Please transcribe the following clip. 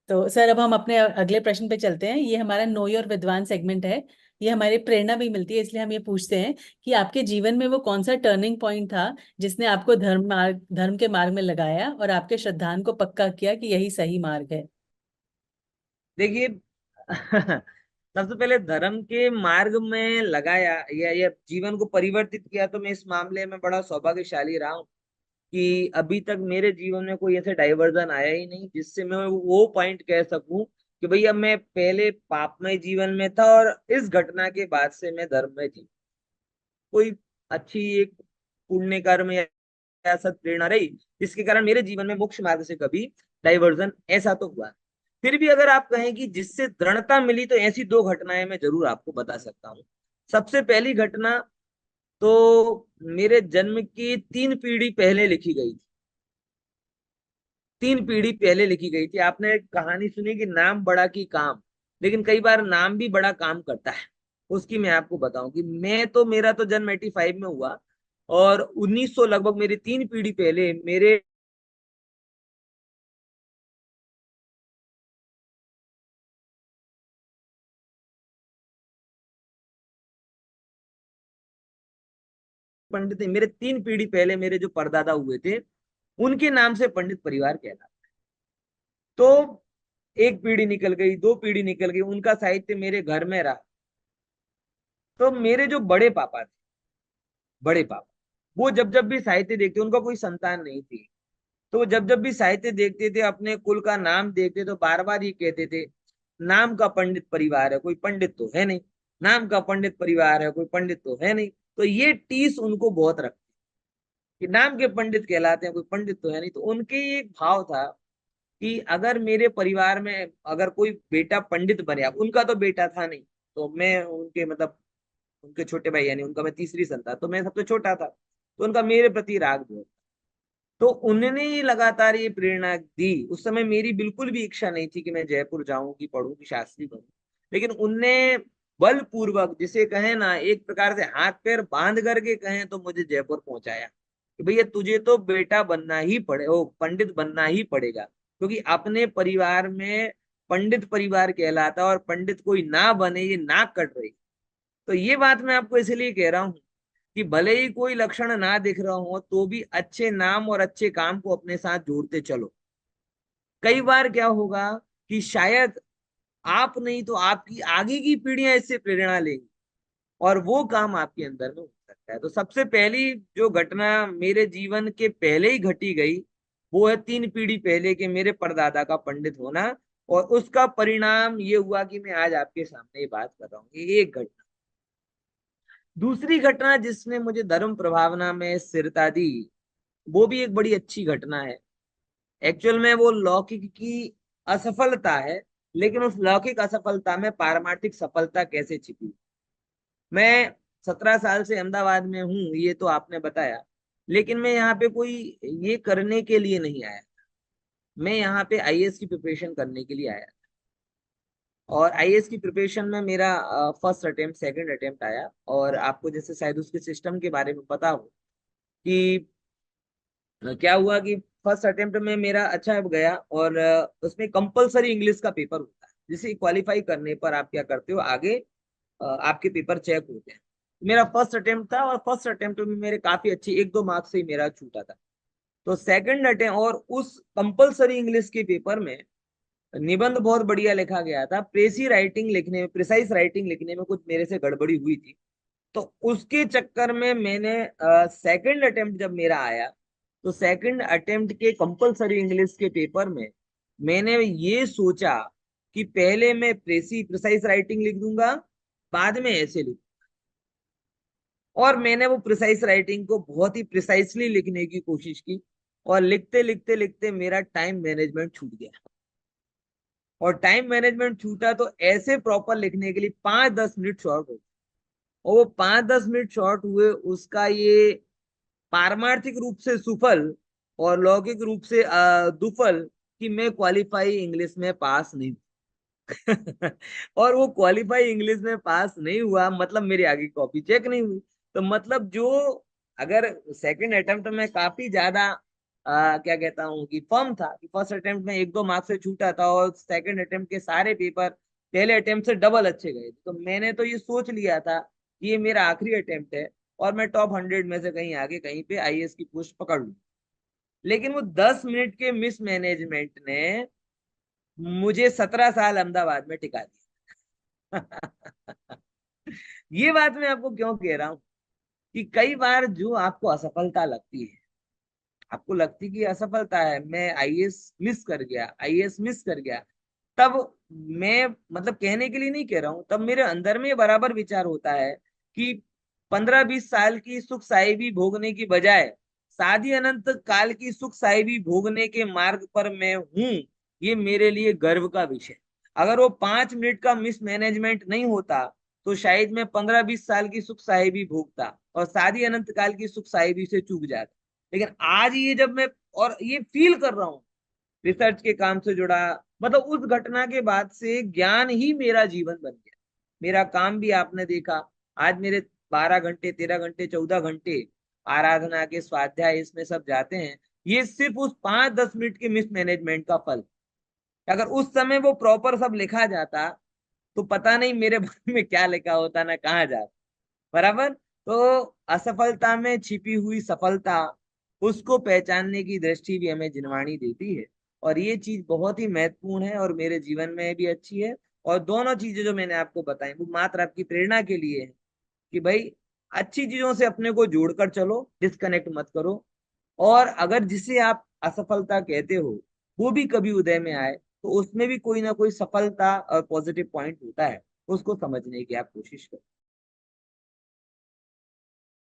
तो सर अब हम अपने अगले प्रश्न पे चलते हैं। ये हमारा नो योर विद्वान सेगमेंट है। ये हमारी प्रेरणा भी मिलती है, इसलिए हम ये पूछते हैं कि आपके जीवन में वो कौन सा टर्निंग पॉइंट था जिसने आपको धर्म के मार्ग में लगाया और आपके श्रद्धान को पक्का किया कि यही सही मार्ग है। देखिए सबसे पहले धर्म के मार्ग में लगाया या जीवन को परिवर्तित किया, तो मैं इस मामले में बड़ा सौभाग्यशाली रहा हूँ कि अभी तक मेरे जीवन में कोई ऐसे डाइवर्जन आया ही नहीं जिससे मैं वो पॉइंट कह सकूं कि भैया मैं पहले पापमय जीवन में था और इस घटना के बाद से मैं धर्म में जी। कोई अच्छी एक पुण्य कर्म या सत प्रेरणा रही जिसके कारण मेरे जीवन में मोक्ष मार्ग से कभी डाइवर्जन ऐसा तो हुआ। फिर भी अगर आप कहें कि जिससे दृढ़ता मिली, तो ऐसी दो घटनाएं मैं जरूर आपको बता सकता हूँ। सबसे पहली घटना तो मेरे जन्म की 3 पीढ़ी पहले लिखी गई थी। 3 पीढ़ी पहले लिखी गई थी। आपने एक कहानी सुनी कि नाम बड़ा की काम, लेकिन कई बार नाम भी बड़ा काम करता है। उसकी मैं आपको बताऊं कि मेरा तो जन्म 85 में हुआ, और 1900 लगभग मेरी 3 पीढ़ी पहले मेरे पंडित थे। मेरे 3 पीढ़ी पहले मेरे जो परदादा हुए थे, उनके नाम से पंडित परिवार कहलाता। तो एक पीढ़ी निकल गई, 2 पीढ़ी निकल गई, उनका साहित्य मेरे घर में रहा। तो मेरे जो बड़े पापा, वो जब जब भी साहित्य देखते, उनका कोई संतान नहीं थी, तो जब जब भी साहित्य देखते थे, अपने कुल का नाम देखते, तो बार बार ये कहते थे, नाम का पंडित परिवार है, कोई पंडित तो है नहीं। नाम का पंडित परिवार है, कोई पंडित तो है नहीं। तो ये टीस उनको बहुत रखती कि नाम के पंडित कहलाते हैं, कोई पंडित तो है नहीं। तो उनके एक भाव था कि अगर मेरे परिवार में अगर कोई बेटा पंडित बने, अब उनका तो बेटा था नहीं, तो मैं उनके मतलब उनके छोटे भाई यानी उनका मैं तीसरी संतान, तो मैं सबसे छोटा था, तो उनका मेरे प्रति राग बहुत। तो उन्होंने ही लगातार ये प्रेरणा दी। उस समय मेरी बिल्कुल भी इच्छा नहीं थी कि मैं जयपुर जाऊं, कि पढ़ूं, कि शास्त्री बनूं, लेकिन उनने बलपूर्वक, जिसे कहें ना, एक प्रकार से हाथ पैर बांध करके कहें तो मुझे जयपुर पहुंचाया कि भैया तुझे तो बेटा बनना ही पड़े, वो पंडित बनना ही पड़ेगा, क्योंकि अपने परिवार में पंडित परिवार कहलाता, और पंडित कोई ना बने ये नाक कट रही। तो ये बात मैं आपको इसलिए कह रहा हूँ कि भले ही कोई लक्षण ना दिख रहा हो, तो भी अच्छे नाम और अच्छे काम को अपने साथ जोड़ते चलो। कई बार क्या होगा कि शायद आप नहीं तो आपकी आगे की पीढ़ियां इससे प्रेरणा लेंगी, और वो काम आपके अंदर में हो सकता है। तो सबसे पहली जो घटना मेरे जीवन के पहले ही घटी गई, वो है 3 पीढ़ी पहले के मेरे परदादा का पंडित होना। और उसका परिणाम ये हुआ कि मैं आज आपके सामने ये बात कर रहा हूँ। ये एक घटना। दूसरी घटना जिसने मुझे धर्म प्रभावना में स्थिरता दी, वो भी एक बड़ी अच्छी घटना है। एक्चुअल में वो लौकिक की असफलता है, लेकिन उस लौकिक असफलता में पारमार्थिक सफलता कैसे छिपी। मैं 17 साल से अहमदाबाद में हूँ, ये तो आपने बताया, लेकिन मैं यहाँ पे कोई ये करने के लिए नहीं आया। मैं यहाँ पे आईएएस की प्रिपरेशन करने के लिए आया। और आईएएस की प्रिपरेशन में मेरा फर्स्ट अटेम्प्ट सेकंड अटेम्प्ट आया। और आपको जैसे शायद उसके सिस्टम के बारे में पता हो कि क्या हुआ कि फर्स्ट अटेम्प्ट में मेरा अच्छा गया, और उसमें कंपलसरी इंग्लिश का पेपर होता है, जिसे क्वालिफाई करने पर आप क्या करते हो, आगे आपके पेपर चेक होते हैं। मेरा फर्स्ट अटेम्प्ट था, और फर्स्ट अटेम्प्ट में मेरे काफी अच्छे 1-2 मार्क्स से ही मेरा छूटा था। तो सेकंड अटेम्प्ट, और उस कंपलसरी इंग्लिश के पेपर में निबंध बहुत बढ़िया लिखा गया था, प्रिसाइज राइटिंग लिखने में कुछ मेरे से गड़बड़ी हुई थी। तो उसके चक्कर में मैंने सेकंड अटेम्प्ट जब मेरा आया, तो सेकंड अटेम्प्ट के कंपलसरी इंग्लिश के पेपर में मैंने ये सोचा कि पहले मैं प्रिसाइज राइटिंग लिख दूंगा, बाद में ऐसे लिख। और मैंने वो प्रिसाइज राइटिंग को बहुत ही प्रिसाइसली लिखने की कोशिश की, और लिखते लिखते लिखते मेरा टाइम मैनेजमेंट छूट गया। और टाइम मैनेजमेंट छूटा तो ऐसे प्रॉपर लिखने के लिए 5-10 मिनट शॉर्ट हो, और वो 5-10 मिनट शॉर्ट हुए, उसका ये पारमार्थिक रूप से सुफल और लौकिक रूप से दुफल कि मैं क्वालिफाई इंग्लिश में पास नहीं। और वो क्वालिफाई इंग्लिश में पास नहीं हुआ, मतलब मेरी आगे कॉपी चेक नहीं हुई। तो मतलब जो, अगर सेकंड अटेम्प्ट में काफी ज्यादा क्या कहता हूँ कि फर्म था कि फर्स्ट अटेम्प्ट में 1-2 मार्क्स से छूटा था और सेकंड अटेम्प्ट के सारे पेपर पहले अटेम्प्ट से डबल अच्छे गए, तो मैंने तो ये सोच लिया था कि ये मेरा आखिरी अटेम्प्ट है और मैं टॉप 100 में से कहीं आगे कहीं पे आईएएस की पोस्ट पकड़ लूँ। लेकिन वो 10 मिनट के मिस मैनेजमेंट ने मुझे 17 साल अहमदाबाद में टिका दिया। ये बात मैं आपको क्यों कह रहा हूँ कि कई बार जो आपको असफलता लगती है, आपको लगती कि असफलता है, मैं आईएएस मिस कर गया, आईएएस मिस कर गया, तब मैं मतलब कहने के लिए नहीं कह रहा हूं, तब मेरे अंदर में बराबर विचार होता है कि 15-20 साल की सुख साहिबी भोगने की बजाय शादी अनंत काल की सुख साहिबी भोगने के मार्ग पर मैं हूं, ये मेरे लिए गर्व का विषय। अगर वो 5 मिनट का मिस मैनेजमेंट नहीं होता तो शायद मैं 15-20 साल की सुख साहिबी भोगता और शादी अनंत काल की सुख साहिबी से चूक जाता। लेकिन आज ये जब मैं और ये फील कर रहा हूँ रिसर्च के काम से जुड़ा, मतलब उस घटना के बाद से ज्ञान ही मेरा जीवन बन गया। मेरा काम भी आपने देखा, आज मेरे 12 घंटे 13 घंटे 14 घंटे आराधना के स्वाध्याय इसमें सब जाते हैं, ये सिर्फ उस 5-10 मिनट के मिस मैनेजमेंट का फल। अगर उस समय वो प्रॉपर सब लिखा जाता तो पता नहीं मेरे बारे में क्या लिखा होता ना कहाँ जाता। बराबर। तो असफलता में छिपी हुई सफलता, उसको पहचानने की दृष्टि भी हमें जिनवाणी देती है, और ये चीज बहुत ही महत्वपूर्ण है और मेरे जीवन में भी अच्छी है। और दोनों चीजें जो मैंने आपको बताई वो मात्र आपकी प्रेरणा के लिए है कि भाई अच्छी चीजों से अपने को जोड़कर चलो, डिस्कनेक्ट मत करो। और अगर जिसे आप असफलता कहते हो वो भी कभी उदय में आए तो उसमें भी कोई ना कोई सफलता और पॉजिटिव पॉइंट होता है, उसको समझने की आप कोशिश करो।